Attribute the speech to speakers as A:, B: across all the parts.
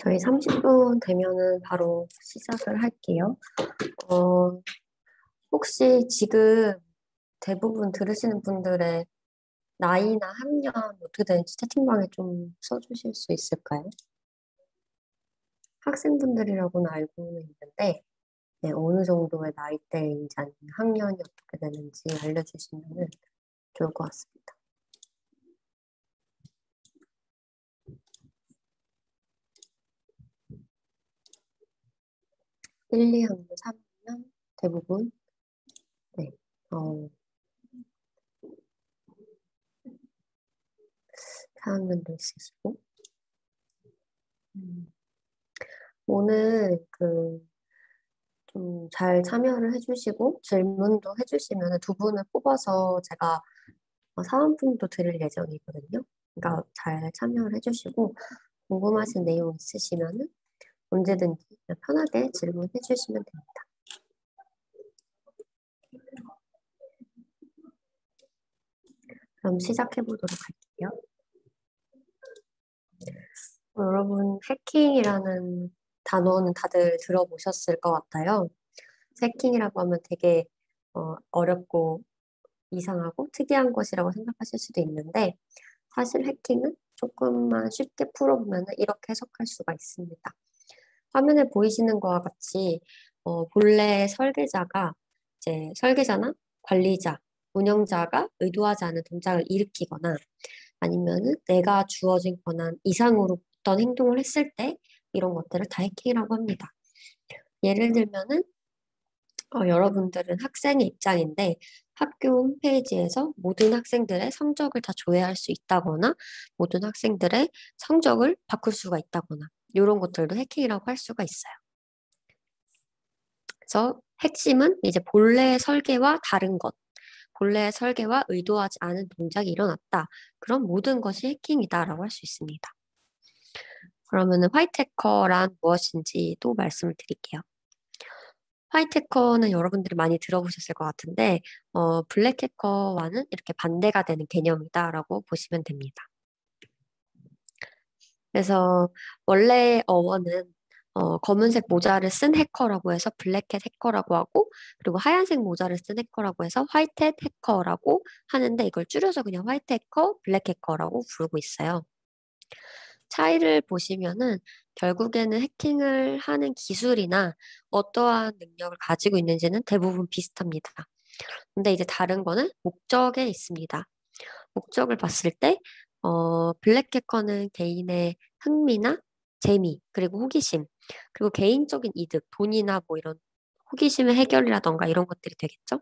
A: 저희 30분 되면은 바로 시작을 할게요. 어, 혹시 지금 대부분 들으시는 분들의 나이나 학년 어떻게 되는지 채팅방에 좀 써주실 수 있을까요? 학생분들이라고는 알고는 있는데, 네, 어느 정도의 나이대인지 아니면 학년이 어떻게 되는지 알려주시면 좋을 것 같습니다. 1, 2학년, 3학년 대부분, 네, 4학년도 있으시고, 음, 오늘 좀 잘 참여를 해주시고 질문도 해주시면 두 분을 뽑아서 제가 사은품도 드릴 예정이거든요. 그러니까 잘 참여를 해주시고 궁금하신 내용 있으시면 언제든지 그냥 편하게 질문해 주시면 됩니다. 그럼 시작해 보도록 할게요. 여러분, 해킹이라는 단어는 다들 들어보셨을 것 같아요. 해킹이라고 하면 되게 어렵고 이상하고 특이한 것이라고 생각하실 수도 있는데 사실 해킹은 조금만 쉽게 풀어보면 이렇게 해석할 수가 있습니다. 화면에 보이시는 것과 같이 본래 설계자가 이제 설계자나 관리자, 운영자가 의도하지 않은 동작을 일으키거나 아니면은 내가 주어진 권한 이상으로 어떤 행동을 했을 때 이런 것들을 다 해킹이라고 합니다. 예를 들면은 여러분들은 학생의 입장인데 학교 홈페이지에서 모든 학생들의 성적을 다 조회할 수 있다거나 모든 학생들의 성적을 바꿀 수가 있다거나 이런 것들도 해킹이라고 할 수가 있어요. 그래서 핵심은 이제 본래의 설계와 다른 것, 본래의 설계와 의도하지 않은 동작이 일어났다. 그럼 모든 것이 해킹이다라고 할 수 있습니다. 그러면은 화이트 해커란 무엇인지 또 말씀을 드릴게요. 화이트 해커는 여러분들이 많이 들어보셨을 것 같은데, 블랙 해커와는 이렇게 반대가 되는 개념이다라고 보시면 됩니다. 그래서 원래 어원은 검은색 모자를 쓴 해커라고 해서 블랙햇 해커라고 하고, 그리고 하얀색 모자를 쓴 해커라고 해서 화이트햇 해커라고 하는데, 이걸 줄여서 그냥 화이트 해커, 블랙 해커라고 부르고 있어요. 차이를 보시면은 결국에는 해킹을 하는 기술이나 어떠한 능력을 가지고 있는지는 대부분 비슷합니다. 근데 이제 다른 거는 목적에 있습니다. 목적을 봤을 때, 블랙 해커는 개인의 흥미나 재미, 그리고 호기심, 그리고 개인적인 이득, 돈이나 뭐 이런 호기심의 해결이라던가 이런 것들이 되겠죠?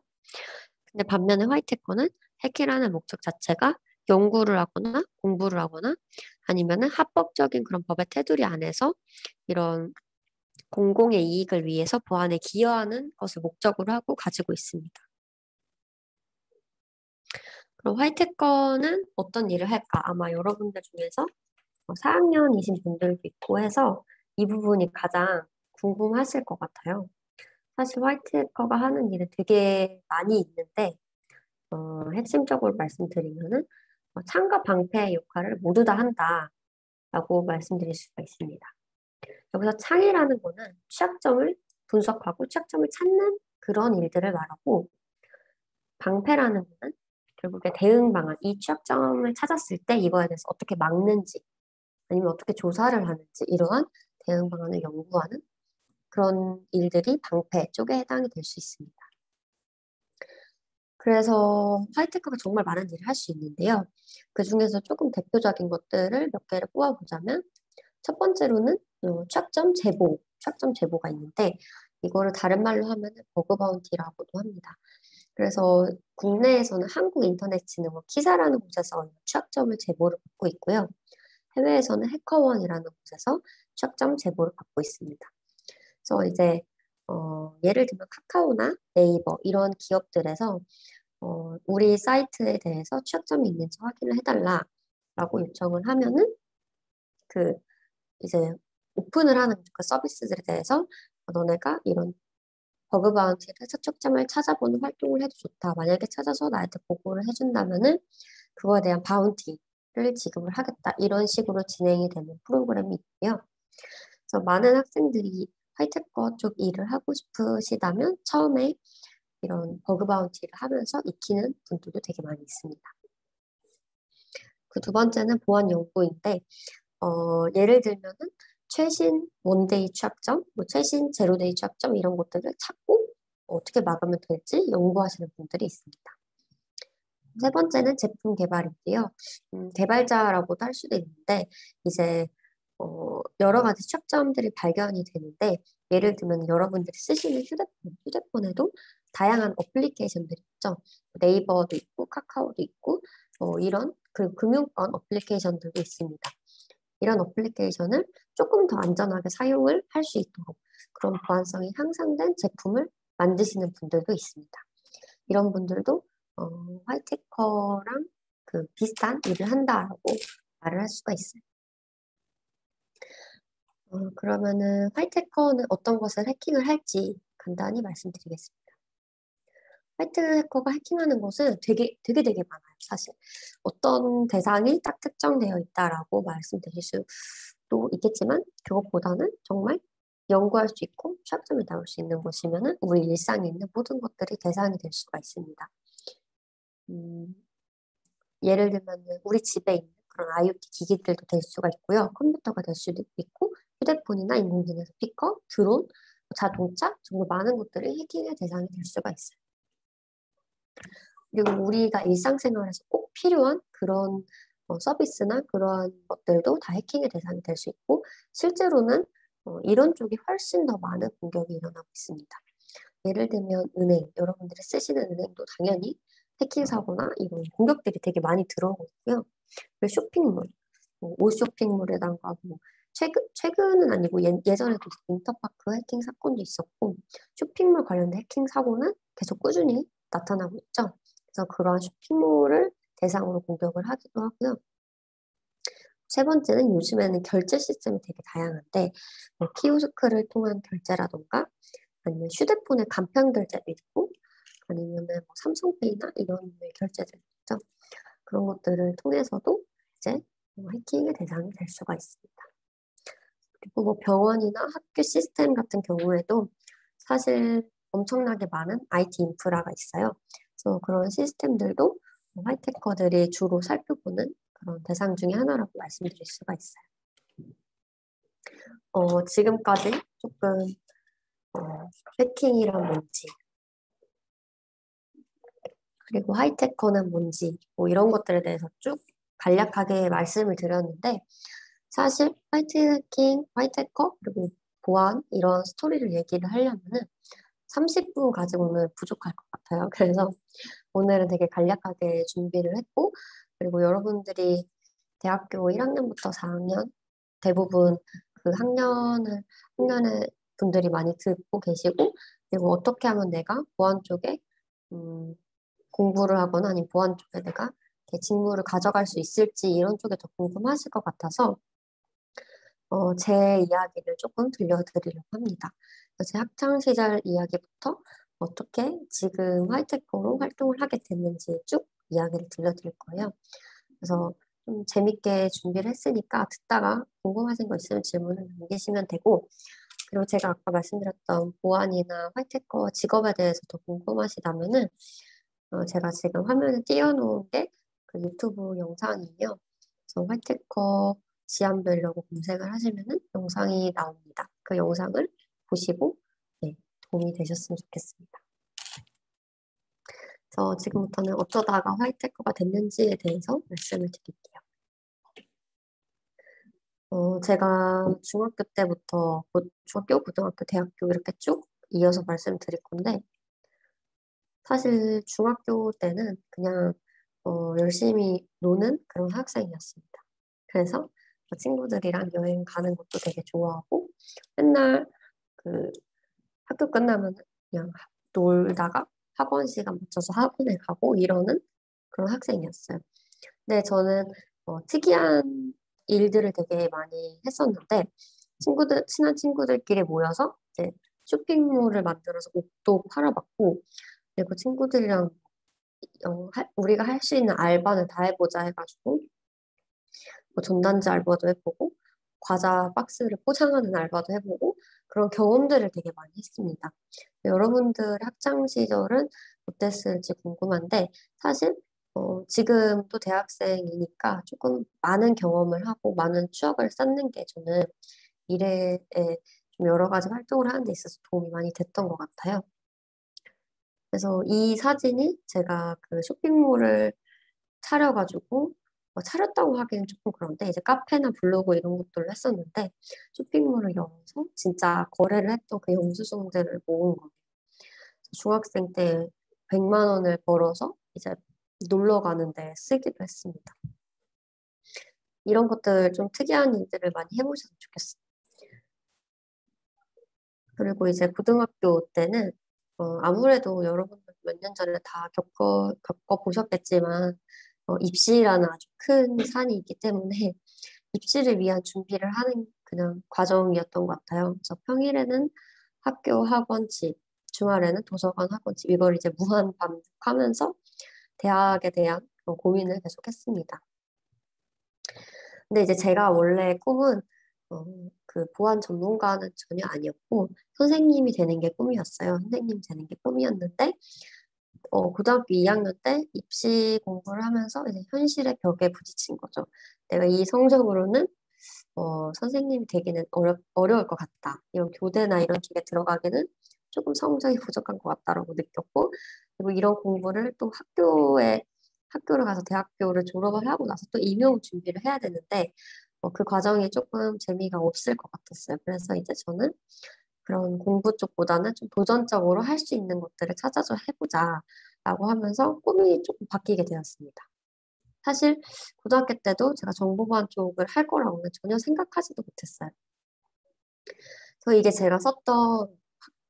A: 근데 반면에 화이트 해커는 해킹하는 목적 자체가 연구를 하거나 공부를 하거나 아니면은 합법적인 그런 법의 테두리 안에서 이런 공공의 이익을 위해서 보안에 기여하는 것을 목적으로 하고 가지고 있습니다. 그럼 화이트 해커는 어떤 일을 할까? 아마 여러분들 중에서 4학년이신 분들도 있고 해서 이 부분이 가장 궁금하실 것 같아요. 사실 화이트 해커가 하는 일은 되게 많이 있는데 핵심적으로 말씀드리면은 창과 방패의 역할을 모두 다 한다라고 말씀드릴 수가 있습니다. 여기서 창이라는 거는 취약점을 분석하고 취약점을 찾는 그런 일들을 말하고 방패라는 거는 결국에 대응 방안, 이 취약점을 찾았을 때 이거에 대해서 어떻게 막는지 아니면 어떻게 조사를 하는지 이러한 대응 방안을 연구하는 그런 일들이 방패 쪽에 해당이 될 수 있습니다. 그래서 화이트카가 정말 많은 일을 할 수 있는데요. 그 중에서 조금 대표적인 것들을 몇 개를 뽑아보자면 첫 번째로는 취약점 제보가 있는데 이거를 다른 말로 하면 버그 바운티라고도 합니다. 그래서 국내에서는 한국인터넷진흥원 키사라는 곳에서 취약점을 제보를 받고 있고요. 해외에서는 해커원이라는 곳에서 취약점 제보를 받고 있습니다. 그래서 이제 예를 들면 카카오나 네이버 이런 기업들에서 우리 사이트에 대해서 취약점이 있는지 확인을 해달라라고 요청을 하면은 그 이제 오픈을 하는 그 서비스들에 대해서 너네가 이런 버그 바운티를 해서 취약점을 찾아보는 활동을 해도 좋다. 만약에 찾아서 나한테 보고를 해준다면은 그거에 대한 바운티를 지급을 하겠다. 이런 식으로 진행이 되는 프로그램이 있고요. 그래서 많은 학생들이 화이트커 쪽 일을 하고 싶으시다면 처음에 이런 버그 바운티를 하면서 익히는 분들도 되게 많이 있습니다. 그 두 번째는 보안 연구인데, 예를 들면은 최신 원데이 취약점, 뭐 최신 제로데이 취약점 이런 것들을 찾고 어떻게 막으면 될지 연구하시는 분들이 있습니다. 세 번째는 제품 개발인데요. 개발자라고도 할 수도 있는데, 이제, 여러 가지 취약점들이 발견이 되는데, 예를 들면 여러분들이 쓰시는 휴대폰에도 다양한 어플리케이션들이 있죠. 네이버도 있고, 카카오도 있고, 이런, 그 금융권 어플리케이션들도 있습니다. 이런 어플리케이션을 조금 더 안전하게 사용을 할 수 있도록 그런 보안성이 향상된 제품을 만드시는 분들도 있습니다. 이런 분들도 화이트커랑 그 비슷한 일을 한다라고 말을 할 수가 있어요. 그러면은 화이트커는 어떤 것을 해킹을 할지 간단히 말씀드리겠습니다. 화이트커가 해킹하는 것은 되게 많아요, 사실. 어떤 대상이 딱 특정되어 있다라고 말씀드릴 수도 있겠지만, 그것보다는 정말 연구할 수 있고 취약점이 나올 수 있는 것이면은 우리 일상에 있는 모든 것들이 대상이 될 수가 있습니다. 음, 예를 들면 우리 집에 있는 그런 IoT 기기들도 될 수가 있고요. 컴퓨터가 될 수도 있고, 휴대폰이나 인공지능 스피커, 드론, 자동차, 정말 많은 것들이 해킹의 대상이 될 수가 있어요. 그리고 우리가 일상생활에서 꼭 필요한 그런 서비스나 그런 것들도 다 해킹의 대상이 될 수 있고, 실제로는 이런 쪽이 훨씬 더 많은 공격이 일어나고 있습니다. 예를 들면 은행, 여러분들이 쓰시는 은행도 당연히 해킹 사고나 이런 공격들이 되게 많이 들어오고 있고요. 그리고 쇼핑몰, 옷 쇼핑몰에다가 뭐 최근은 아니고 예전에도 인터파크 해킹 사건도 있었고, 쇼핑몰 관련된 해킹 사고는 계속 꾸준히 나타나고 있죠. 그래서 그러한 쇼핑몰을 대상으로 공격을 하기도 하고요. 세 번째는 요즘에는 결제 시스템이 되게 다양한데, 뭐 키오스크를 통한 결제라던가 아니면 휴대폰에 간편 결제도 있고, 아니면은 뭐 삼성페이나 이런 결제들 있죠. 그런 것들을 통해서도 이제 해킹의 대상이 될 수가 있습니다. 그리고 뭐 병원이나 학교 시스템 같은 경우에도 사실 엄청나게 많은 IT 인프라가 있어요. 그래서 그런 시스템들도 화이트커들이 주로 살펴보는 그런 대상 중에 하나라고 말씀드릴 수가 있어요. 지금까지 조금 해킹이란 뭔지, 그리고 하이테커는 뭔지, 뭐 이런 것들에 대해서 쭉 간략하게 말씀을 드렸는데, 사실 화이트해킹, 화이트해커, 그리고 보안 이런 스토리를 얘기를 하려면은 30분 가지고는 부족할 것 같아요. 그래서 오늘은 되게 간략하게 준비를 했고, 그리고 여러분들이 대학교 1학년부터 4학년 대부분 그 학년의 분들이 많이 듣고 계시고, 그리고 어떻게 하면 내가 보안 쪽에 음, 공부를 하거나 아니면 보안 쪽에 내가 이렇게 직무를 가져갈 수 있을지 이런 쪽에 더 궁금하실 것 같아서 제 이야기를 조금 들려드리려고 합니다. 제 학창 시절 이야기부터 어떻게 지금 화이트코로 활동을 하게 됐는지 쭉 이야기를 들려드릴 거예요. 그래서 좀 재밌게 준비를 했으니까 듣다가 궁금하신 거 있으면 질문을 남기시면 되고, 그리고 제가 아까 말씀드렸던 보안이나 화이트코 직업에 대해서 더 궁금하시다면은 제가 지금 화면에 띄워놓은 게 그 유튜브 영상이에요. 그래서 화이트커 지안별이라고 검색을 하시면은 영상이 나옵니다. 그 영상을 보시고 네, 도움이 되셨으면 좋겠습니다. 그래서 지금부터는 어쩌다가 화이트커가 됐는지에 대해서 말씀을 드릴게요. 제가 중학교 때부터 중학교, 고등학교, 대학교 이렇게 쭉 이어서 말씀드릴 건데, 사실 중학교 때는 그냥 열심히 노는 그런 학생이었습니다. 그래서 친구들이랑 여행 가는 것도 되게 좋아하고 맨날 그 학교 끝나면 그냥 놀다가 학원 시간 맞춰서 학원에 가고 이러는 그런 학생이었어요. 근데 저는 특이한 일들을 되게 많이 했었는데 친한 친구들끼리 모여서 이제 쇼핑몰을 만들어서 옷도 팔아봤고, 그리고 친구들이랑 우리가 할 수 있는 알바는 다 해보자 해가지고 뭐 전단지 알바도 해보고 과자 박스를 포장하는 알바도 해보고 그런 경험들을 되게 많이 했습니다. 여러분들의 학창 시절은 어땠을지 궁금한데 사실 지금 또 대학생이니까 조금 많은 경험을 하고 많은 추억을 쌓는 게 저는 미래에 좀 여러 가지 활동을 하는 데 있어서 도움이 많이 됐던 것 같아요. 그래서 이 사진이 제가 그 쇼핑몰을 차려가지고 차렸다고 하기는 조금 그런데 이제 카페나 블로그 이런 것들을 했었는데 쇼핑몰을 열어서 진짜 거래를 했던 그 영수증들을 모은 거예요. 중학생 때 100만 원을 벌어서 이제 놀러 가는데 쓰기도 했습니다. 이런 것들 좀 특이한 일들을 많이 해보셨으면 좋겠어요. 그리고 이제 고등학교 때는 아무래도 여러분들 몇 년 전에 다 겪어보셨겠지만 입시라는 아주 큰 산이 있기 때문에 입시를 위한 준비를 하는 그냥 과정이었던 것 같아요. 그래서 평일에는 학교 학원집, 주말에는 도서관 학원집 이걸 이제 무한 반복하면서 대학에 대한 그런 고민을 계속했습니다. 근데 이제 제가 원래 꿈은 어, 그 보안 전문가는 전혀 아니었고 선생님이 되는 게 꿈이었어요. 선생님 되는 게 꿈이었는데 고등학교 2학년 때 입시 공부를 하면서 이제 현실의 벽에 부딪힌 거죠. 내가 이 성적으로는 선생님이 되기는 어려울 것 같다. 이런 교대나 이런 쪽에 들어가기는 조금 성적이 부족한 것 같다라고 느꼈고, 그리고 이런 공부를 또 학교를 가서 대학교를 졸업을 하고 나서 또 임용 준비를 해야 되는데, 그 과정이 조금 재미가 없을 것 같았어요. 그래서 이제 저는 그런 공부 쪽보다는 좀 도전적으로 할 수 있는 것들을 찾아서 해보자라고 하면서 꿈이 조금 바뀌게 되었습니다. 사실 고등학교 때도 제가 정보보안 쪽을 할 거라고는 전혀 생각하지도 못했어요. 그래서 이게 제가 썼던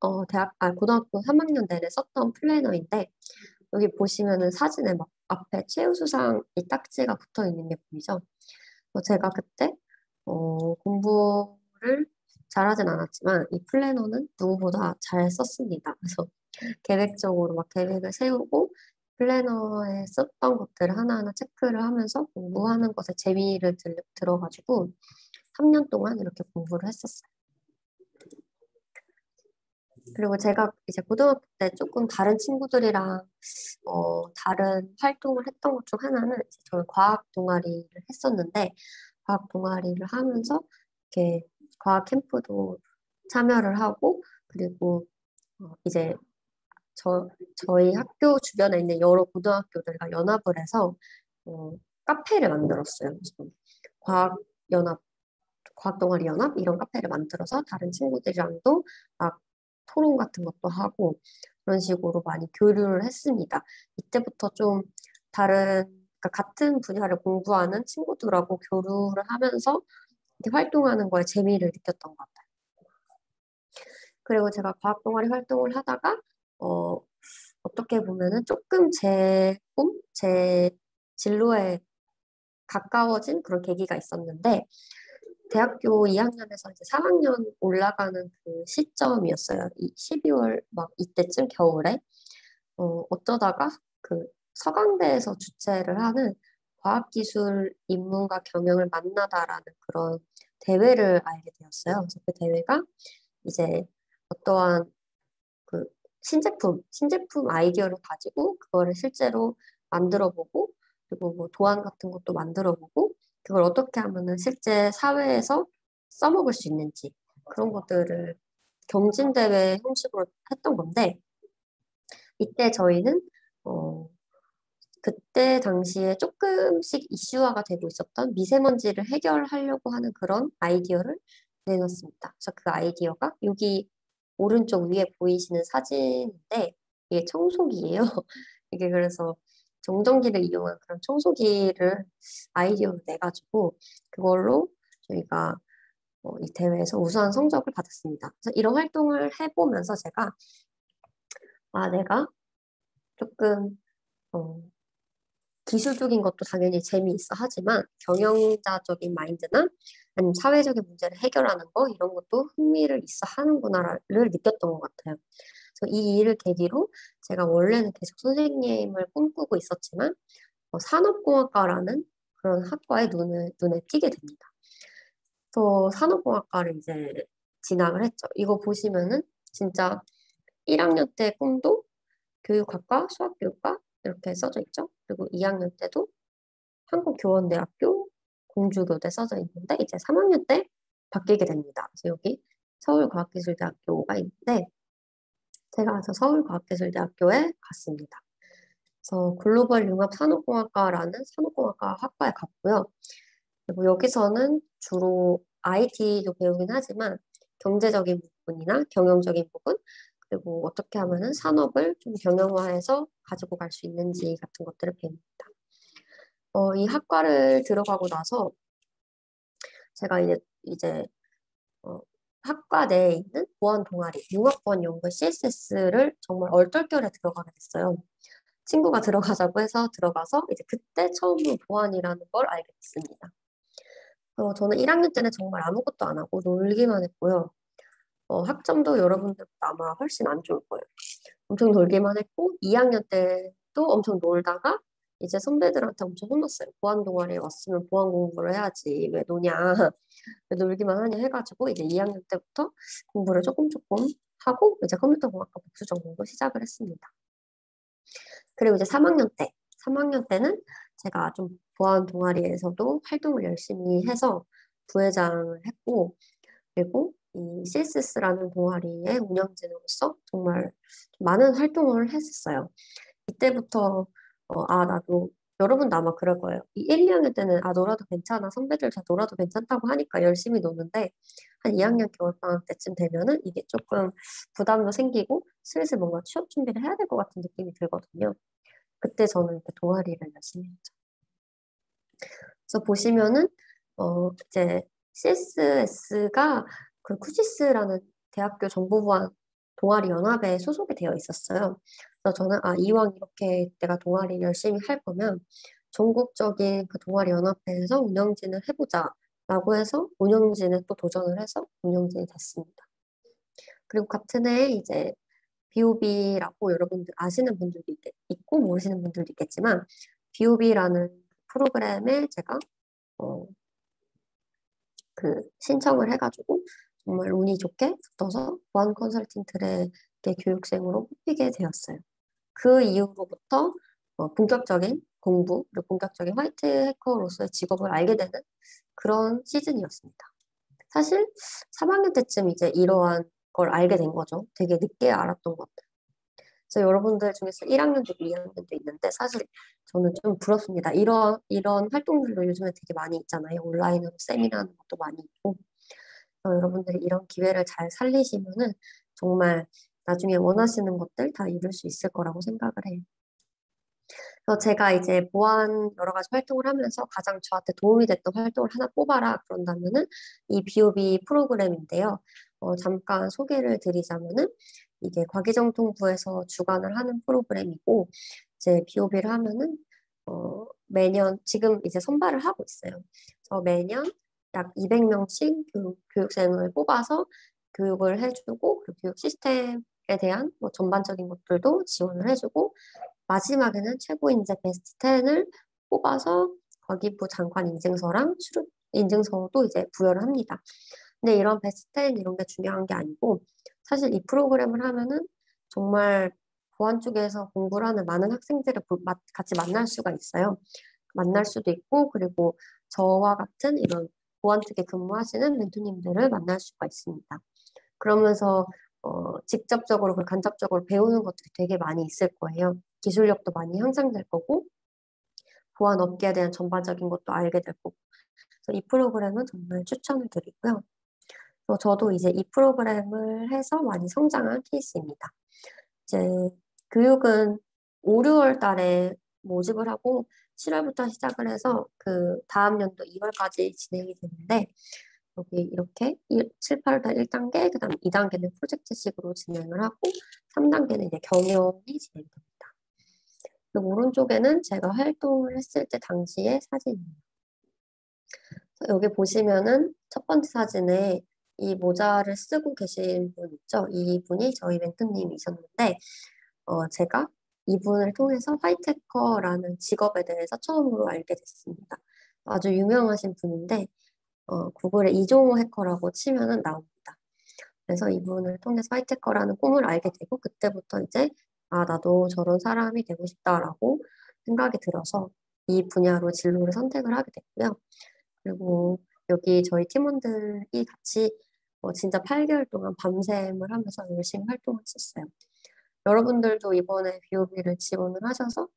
A: 고등학교 3학년 내내 썼던 플래너인데 여기 보시면은 사진에 막 앞에 최우수상 이 딱지가 붙어 있는 게 보이죠? 제가 그때 공부를 잘하진 않았지만 이 플래너는 누구보다 잘 썼습니다. 그래서 계획적으로 막 계획을 세우고 플래너에 썼던 것들을 하나하나 체크를 하면서 공부하는 것에 재미를 들어가지고 3년 동안 이렇게 공부를 했었어요. 그리고 제가 이제 고등학교 때 조금 다른 친구들이랑 다른 활동을 했던 것 중 하나는 이제 저는 과학 동아리를 했었는데 과학 동아리를 하면서 이렇게 과학 캠프도 참여를 하고 그리고 이제 저희 학교 주변에 있는 여러 고등학교들과 연합을 해서 어, 카페를 만들었어요. 그래서 과학 연합, 과학 동아리 연합 이런 카페를 만들어서 다른 친구들이랑도 막 토론 같은 것도 하고 그런 식으로 많이 교류를 했습니다. 이때부터 좀 다른 그러니까 같은 분야를 공부하는 친구들하고 교류를 하면서 이렇게 활동하는 거에 재미를 느꼈던 것 같아요. 그리고 제가 과학 동아리 활동을 하다가 어, 어떻게 보면은 조금 제 꿈, 제 진로에 가까워진 그런 계기가 있었는데 대학교 2학년에서 이제 3학년 올라가는 그 시점이었어요. 12월 막 이때쯤 겨울에 어쩌다가 그 서강대에서 주최를 하는 과학기술 인문과 경영을 만나다라는 그런 대회를 알게 되었어요. 그래서 그 대회가 이제 어떠한 그 신제품 아이디어를 가지고 그거를 실제로 만들어 보고 그리고 뭐 도안 같은 것도 만들어 보고 그걸 어떻게 하면은 실제 사회에서 써먹을 수 있는지 그런 것들을 경진대회 형식으로 했던 건데 이때 저희는 어 그때 당시에 조금씩 이슈화가 되고 있었던 미세먼지를 해결하려고 하는 그런 아이디어를 내놨습니다. 그래서 그 아이디어가 여기 오른쪽 위에 보이시는 사진인데 이게 청소기예요. 이게 그래서 정전기를 이용한 그런 청소기를 아이디어로 내가지고 그걸로 저희가 이 대회에서 우수한 성적을 받았습니다. 그래서 이런 활동을 해보면서 제가 내가 조금 어, 기술적인 것도 당연히 재미있어 하지만 경영자적인 마인드나 아니면 사회적인 문제를 해결하는 거 이런 것도 흥미를 있어 하는구나를 느꼈던 것 같아요. 그래서 이 일을 계기로 제가 원래는 계속 선생님을 꿈꾸고 있었지만 산업공학과라는 그런 학과에 눈에 띄게 됩니다. 산업공학과를 이제 진학을 했죠. 이거 보시면은 진짜 1학년 때 꿈도 교육학과, 수학교육과 이렇게 써져 있죠. 그리고 2학년 때도 한국교원대학교 공주교대 써져 있는데 이제 3학년 때 바뀌게 됩니다. 그래서 여기 서울과학기술대학교가 있는데 제가 가서 서울과학기술대학교에 갔습니다. 그래서 글로벌 융합 산업공학과라는 산업공학과 학과에 갔고요. 그리고 여기서는 주로 IT도 배우긴 하지만 경제적인 부분이나 경영적인 부분, 그리고 어떻게 하면은 산업을 좀 경영화해서 가지고 갈 수 있는지 같은 것들을 배웁니다. 이 학과를 들어가고 나서 제가 이제 어, 학과 내에 있는 보안 동아리, 융합보안 연구 CSS를 정말 얼떨결에 들어가게 됐어요. 친구가 들어가자고 해서 들어가서 이제 그때 처음으로 보안이라는 걸 알게 됐습니다. 저는 1학년 때는 정말 아무것도 안 하고 놀기만 했고요. 학점도 여러분들보다 아마 훨씬 안 좋을 거예요. 엄청 놀기만 했고 2학년 때도 엄청 놀다가 이제 선배들한테 엄청 혼났어요. 보안 동아리에 왔으면 보안 공부를 해야지 왜 노냐 왜 놀기만 하냐 해가지고 이제 2학년 때부터 공부를 조금 하고 이제 컴퓨터공학과 복수 전공도 시작을 했습니다. 그리고 이제 3학년 때는 제가 좀 보안 동아리에서도 활동을 열심히 해서 부회장을 했고 그리고 이 CSS라는 동아리의 운영진으로서 정말 많은 활동을 했었어요. 이때부터 나도 여러분도 아마 그럴 거예요. 이 1, 2학년 때는 놀아도 괜찮아. 선배들 다 놀아도 괜찮다고 하니까 열심히 노는데 한 2학년 겨울방학 때쯤 되면은 이게 조금 부담도 생기고 슬슬 뭔가 취업 준비를 해야 될 것 같은 느낌이 들거든요. 그때 저는 이렇게 동아리를 열심히 했죠. 그래서 보시면은 이제 CSS가 그 쿠시스라는 대학교 정보보안 동아리 연합에 소속이 되어 있었어요. 그래서 저는 이왕 이렇게 내가 동아리 열심히 할 거면 전국적인 그 동아리 연합회에서 운영진을 해보자라고 해서 운영진에 또 도전을 해서 운영진이 됐습니다. 그리고 같은 해에 이제 BOB라고 여러분들 아시는 분들도 있고 모르시는 분들도 있겠지만 BOB라는 프로그램에 제가 어, 신청을 해가지고 정말 운이 좋게 붙어서 보안 컨설팅 트랙의 교육생으로 뽑히게 되었어요. 그 이후로부터 본격적인 공부, 그리고 본격적인 화이트 해커로서의 직업을 알게 되는 그런 시즌이었습니다. 사실 3학년 때쯤 이제 이러한 걸 알게 된 거죠. 되게 늦게 알았던 것 같아요. 그래서 여러분들 중에서 1학년도 있고 2학년도 있는데 사실 저는 좀 부럽습니다. 이런 활동들도 요즘에 되게 많이 있잖아요. 온라인으로 세미나하는 것도 많이 있고. 여러분들이 이런 기회를 잘 살리시면은 정말 나중에 원하시는 것들 다 이룰 수 있을 거라고 생각을 해요. 그래서 제가 이제 보안 여러 가지 활동을 하면서 가장 저한테 도움이 됐던 활동을 하나 꼽아라 그런다면은 이 BOB 프로그램인데요. 잠깐 소개를 드리자면은 이게 과기정통부에서 주관을 하는 프로그램이고 이제 BOB를 하면은 매년 지금 이제 선발을 하고 있어요. 그래서 매년 약 200명씩 교육생을 뽑아서 교육을 해주고 그리고 교육 시스템에 대한 뭐 전반적인 것들도 지원을 해주고 마지막에는 최고 인재 베스트 10을 뽑아서 과기부 장관 인증서랑 출입 인증서도 이제 부여를 합니다. 근데 이런 베스트 10 이런 게 중요한 게 아니고 사실 이 프로그램을 하면은 정말 보안 쪽에서 공부를 하는 많은 학생들을 같이 만날 수가 있어요. 만날 수도 있고 그리고 저와 같은 이런 보안 쪽에 근무하시는 멘토님들을 만날 수가 있습니다. 그러면서 직접적으로 그리고 간접적으로 배우는 것들이 되게 많이 있을 거예요. 기술력도 많이 향상될 거고 보안 업계에 대한 전반적인 것도 알게 될 거고 그래서 이 프로그램은 정말 추천을 드리고요. 저도 이제 이 프로그램을 해서 많이 성장한 케이스입니다. 이제 교육은 5, 6월 달에 모집을 하고 7월부터 시작을 해서 그 다음 연도 2월까지 진행이 되는데 여기 이렇게 7, 8월 1단계, 그 다음 2단계는 프로젝트식으로 진행을 하고 3단계는 이제 경영이 진행됩니다. 그리고 오른쪽에는 제가 활동을 했을 때 당시의 사진입니다. 여기 보시면은 첫 번째 사진에 이 모자를 쓰고 계신 분 있죠? 이분이 저희 멘토님이셨는데 제가 이분을 통해서 화이트해커라는 직업에 대해서 처음으로 알게 됐습니다. 아주 유명하신 분인데 구글에 이종호 해커라고 치면은 나옵니다. 그래서 이분을 통해서 화이트해커라는 꿈을 알게 되고 그때부터 이제 아, 나도 저런 사람이 되고 싶다라고 생각이 들어서 이 분야로 진로를 선택을 하게 됐고요. 그리고 여기 저희 팀원들이 같이 진짜 8개월 동안 밤샘을 하면서 열심히 활동을 했었어요. 여러분들도 이번에 BOB를 지원을 하셔서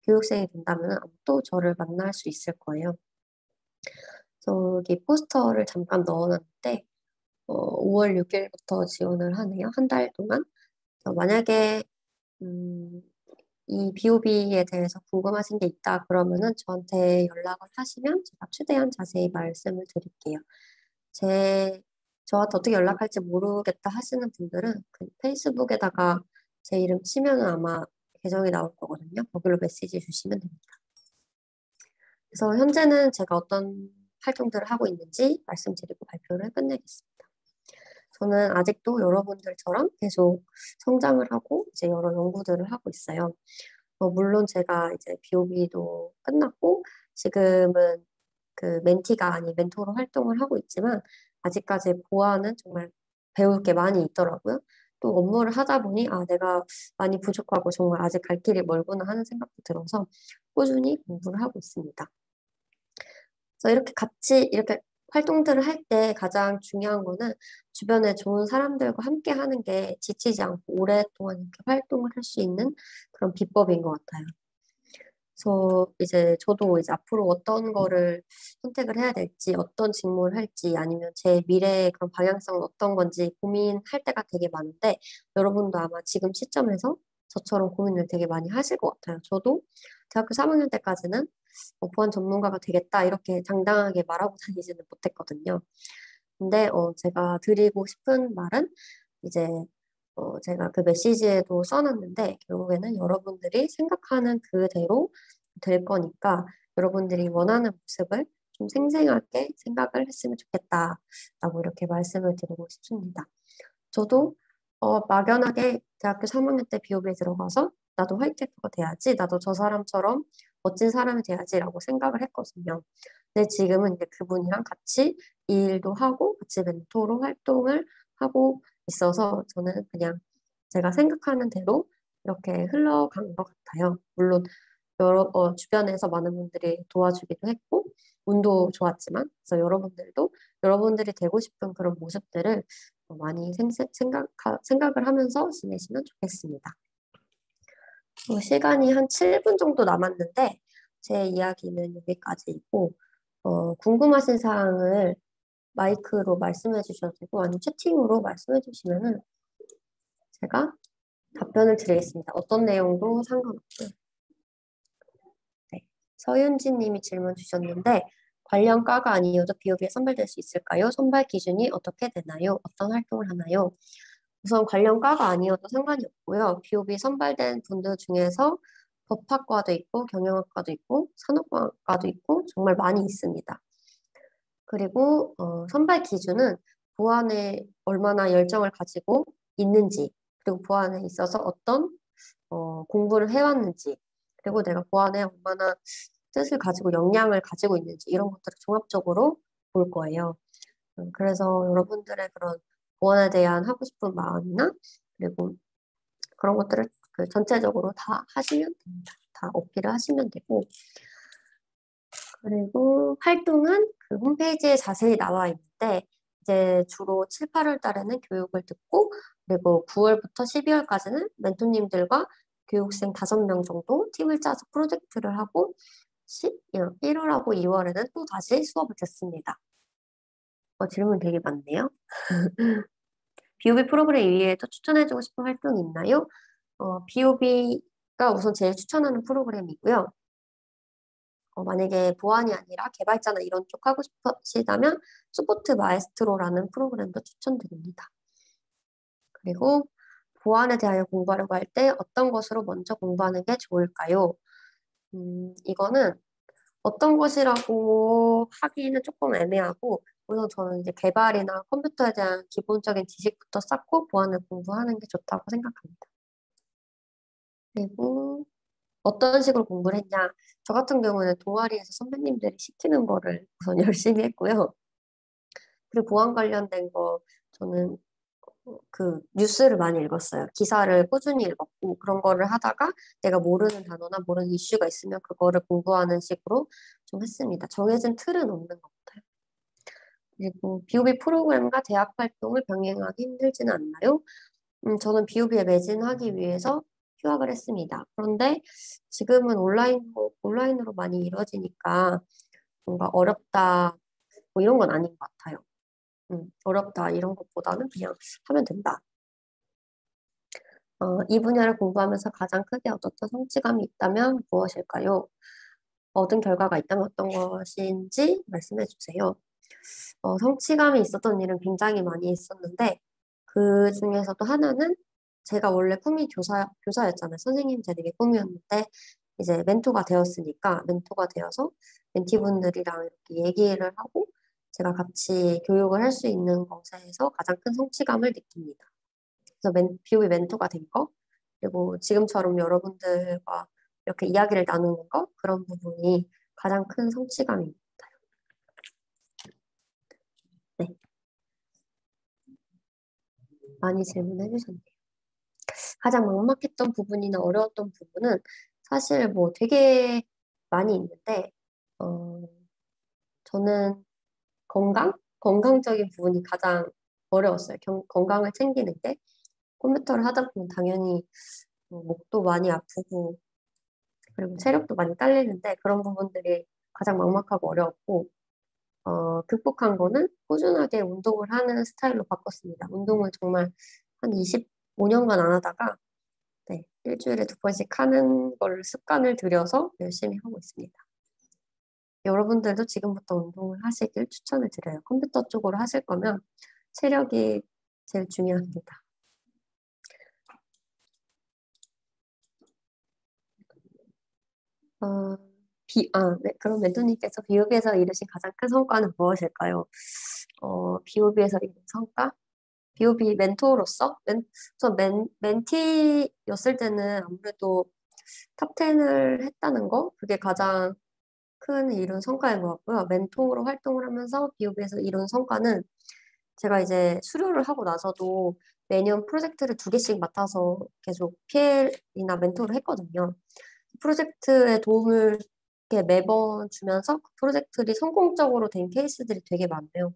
A: 교육생이 된다면 아마 또 저를 만날 수 있을 거예요. 저기 포스터를 잠깐 넣어놨는데 5월 6일부터 지원을 하네요. 한 달 동안. 만약에 음, 이 BOB에 대해서 궁금하신 게 있다 그러면은 저한테 연락을 하시면 제가 최대한 자세히 말씀을 드릴게요. 제 저한테 어떻게 연락할지 모르겠다 하시는 분들은 그 페이스북에다가 제 이름 치면은 아마 계정이 나올 거거든요. 거기로 메시지 주시면 됩니다. 그래서 현재는 제가 어떤 활동들을 하고 있는지 말씀드리고 발표를 끝내겠습니다. 저는 아직도 여러분들처럼 계속 성장을 하고 이제 여러 연구들을 하고 있어요. 물론 제가 이제 BOB도 끝났고 지금은 그 멘티가 아닌 멘토로 활동을 하고 있지만 아직까지 보아는 정말 배울 게 많이 있더라고요. 또 업무를 하다 보니 아, 내가 많이 부족하고 정말 아직 갈 길이 멀구나 하는 생각도 들어서 꾸준히 공부를 하고 있습니다. 그래서 이렇게 같이 이렇게 활동들을 할 때 가장 중요한 거는 주변에 좋은 사람들과 함께 하는 게 지치지 않고 오랫동안 이렇게 활동을 할 수 있는 그런 비법인 것 같아요. 그래서 이제 저도 이제 앞으로 어떤 거를 선택을 해야 될지, 어떤 직무를 할지, 아니면 제 미래의 그런 방향성은 어떤 건지 고민할 때가 되게 많은데, 여러분도 아마 지금 시점에서 저처럼 고민을 되게 많이 하실 것 같아요. 저도 대학교 3학년 때까지는 보안 전문가가 되겠다, 이렇게 당당하게 말하고 다니지는 못했거든요. 근데 제가 드리고 싶은 말은 이제 제가 그 메시지에도 써놨는데 결국에는 여러분들이 생각하는 그대로 될 거니까 여러분들이 원하는 모습을 좀 생생하게 생각을 했으면 좋겠다라고 이렇게 말씀을 드리고 싶습니다. 저도 막연하게 대학교 3학년 때 비오비에 들어가서 나도 화이트해커가 돼야지, 나도 저 사람처럼 멋진 사람이 돼야지라고 생각을 했거든요. 근데 지금은 이제 그분이랑 같이 이 일도 하고 같이 멘토로 활동을 하고 있어서 저는 그냥 제가 생각하는 대로 이렇게 흘러간 것 같아요. 물론 주변에서 많은 분들이 도와주기도 했고 운도 좋았지만 그래서 여러분들도 여러분들이 되고 싶은 그런 모습들을 많이 생각을 하면서 지내시면 좋겠습니다. 시간이 한 7분 정도 남았는데 제 이야기는 여기까지이고 궁금하신 사항을 마이크로 말씀해 주셔도 되고 아니면 채팅으로 말씀해 주시면은 제가 답변을 드리겠습니다. 어떤 내용도 상관없고요. 네. 서윤진 님이 질문 주셨는데 관련 과가 아니어도 비오비에 선발될 수 있을까요? 선발 기준이 어떻게 되나요? 어떤 활동을 하나요? 우선 관련 과가 아니어도 상관이 없고요. 비오비 선발된 분들 중에서 법학과도 있고 경영학과도 있고 산업과도 있고 정말 많이 있습니다. 그리고 선발 기준은 보안에 얼마나 열정을 가지고 있는지 그리고 보안에 있어서 어떤 공부를 해왔는지 그리고 내가 보안에 얼마나 뜻을 가지고 역량을 가지고 있는지 이런 것들을 종합적으로 볼 거예요. 그래서 여러분들의 그런 보안에 대한 하고 싶은 마음이나 그리고 그런 것들을 그 전체적으로 다 하시면 됩니다. 다 어필을 하시면 되고 그리고 활동은 그 홈페이지에 자세히 나와 있는데 이제 주로 7, 8월 달에는 교육을 듣고 그리고 9월부터 12월까지는 멘토님들과 교육생 5명 정도 팀을 짜서 프로젝트를 하고 1월하고 2월에는 또 다시 수업을 듣습니다. 질문 되게 많네요. BOB 프로그램 이외에도 추천해주고 싶은 활동이 있나요? BOB가 우선 제일 추천하는 프로그램이고요. 만약에 보안이 아니라 개발자나 이런 쪽 하고 싶으시다면 소프트 마에스트로라는 프로그램도 추천드립니다. 그리고 보안에 대하여 공부하려고 할 때 어떤 것으로 먼저 공부하는 게 좋을까요? 이거는 어떤 것이라고 하기는 조금 애매하고 우선 저는 이제 개발이나 컴퓨터에 대한 기본적인 지식부터 쌓고 보안을 공부하는 게 좋다고 생각합니다. 그리고 어떤 식으로 공부를 했냐? 저 같은 경우는 동아리에서 선배님들이 시키는 거를 우선 열심히 했고요. 그리고 보안 관련된 거 저는 그 뉴스를 많이 읽었어요. 기사를 꾸준히 읽었고 그런 거를 하다가 내가 모르는 단어나 모르는 이슈가 있으면 그거를 공부하는 식으로 좀 했습니다. 정해진 틀은 없는 것 같아요. 그리고 BOB 프로그램과 대학 활동을 병행하기 힘들지는 않나요? 저는 BOB에 매진하기 위해서 휴학을 했습니다. 그런데 지금은 온라인으로 많이 이루어지니까 뭔가 어렵다, 뭐 이런 건 아닌 것 같아요. 어렵다, 이런 것보다는 그냥 하면 된다. 이 분야를 공부하면서 가장 크게 얻었던 성취감이 있다면 무엇일까요? 얻은 결과가 있다면 어떤 것인지 말씀해 주세요. 성취감이 있었던 일은 굉장히 많이 있었는데, 그 중에서도 하나는 제가 원래 꿈이 교사였잖아요. 선생님 되는 게 꿈이었는데, 이제 멘토가 되었으니까, 멘토가 되어서 멘티분들이랑 이렇게 얘기를 하고, 제가 같이 교육을 할 수 있는 것에서 가장 큰 성취감을 느낍니다. 그래서 BOB 멘토가 된 거, 그리고 지금처럼 여러분들과 이렇게 이야기를 나누는 거, 그런 부분이 가장 큰 성취감입니다. 네, 많이 질문해 주셨네요. 가장 막막했던 부분이나 어려웠던 부분은 사실 뭐 되게 많이 있는데, 어, 저는 건강적인 부분이 가장 어려웠어요. 건강을 챙기는 게. 컴퓨터를 하다 보면 당연히 목도 많이 아프고, 그리고 체력도 많이 딸리는데 그런 부분들이 가장 막막하고 어려웠고, 극복한 거는 꾸준하게 운동을 하는 스타일로 바꿨습니다. 운동을 정말 한 25년간 안 하다가 네, 일주일에 2번씩 하는 걸 습관을 들여서 열심히 하고 있습니다. 여러분들도 지금부터 운동을 하시길 추천을 드려요. 컴퓨터 쪽으로 하실 거면 체력이 제일 중요합니다. 어, 네. 그럼 멘토님께서 비오비에서 이루신 가장 큰 성과는 무엇일까요? 비오비에서 이룬 성과? 비오비 멘토로서? 멘티였을 때는 아무래도 탑 10을 했다는 거? 그게 가장 큰 이룬 성과인 것 같고요. 멘토로 활동을 하면서 비오비에서 이룬 성과는 제가 이제 수료를 하고 나서도 매년 프로젝트를 2개씩 맡아서 계속 PL이나 멘토를 했거든요. 프로젝트에 도움을 이렇게 매번 주면서 그 프로젝트들이 성공적으로 된 케이스들이 되게 많아요.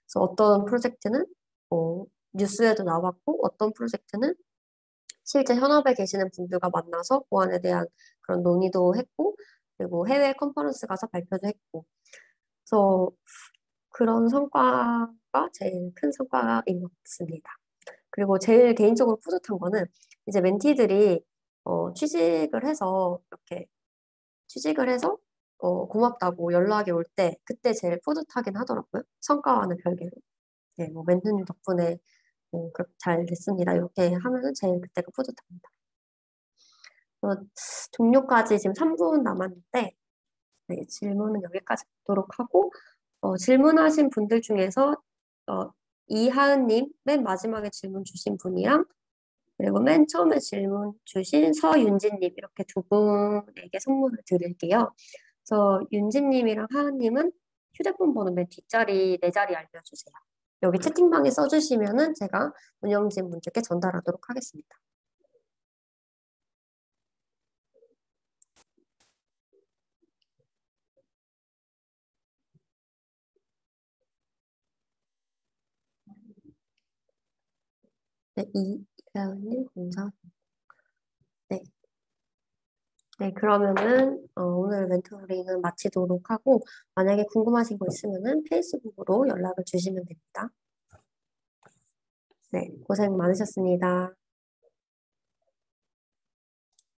A: 그래서 어떤 프로젝트는 뉴스에도 나왔고 어떤 프로젝트는 실제 현업에 계시는 분들과 만나서 보안에 대한 그런 논의도 했고 그리고 해외 컨퍼런스 가서 발표도 했고 그래서 그런 성과가 제일 큰 성과인 것 같습니다. 그리고 제일 개인적으로 뿌듯한 거는 이제 멘티들이 취직을 해서 이렇게 취직을 해서 고맙다고 연락이 올 때 그때 제일 뿌듯하긴 하더라고요. 성과와는 별개로. 네, 뭐 멘토님 덕분에 그렇게 잘 됐습니다. 이렇게 하면은 제일 그때가 뿌듯합니다. 종료까지 지금 3분 남았는데 네, 질문은 여기까지 하도록 하고 질문하신 분들 중에서 어, 이하은님 맨 마지막에 질문 주신 분이랑 그리고 맨 처음에 질문 주신 서윤진님 이렇게 2분에게 선물을 드릴게요. 그래서 윤진님이랑 하은님은 휴대폰 번호 맨 뒷자리, 네 자리 알려주세요. 여기 채팅방에 써주시면은 제가 운영진 분들께 전달하도록 하겠습니다. 네, 이하은님, 공사. 네. 네, 그러면은 오늘 멘토링은 마치도록 하고 만약에 궁금하신 거 있으면은 페이스북으로 연락을 주시면 됩니다. 네, 고생 많으셨습니다.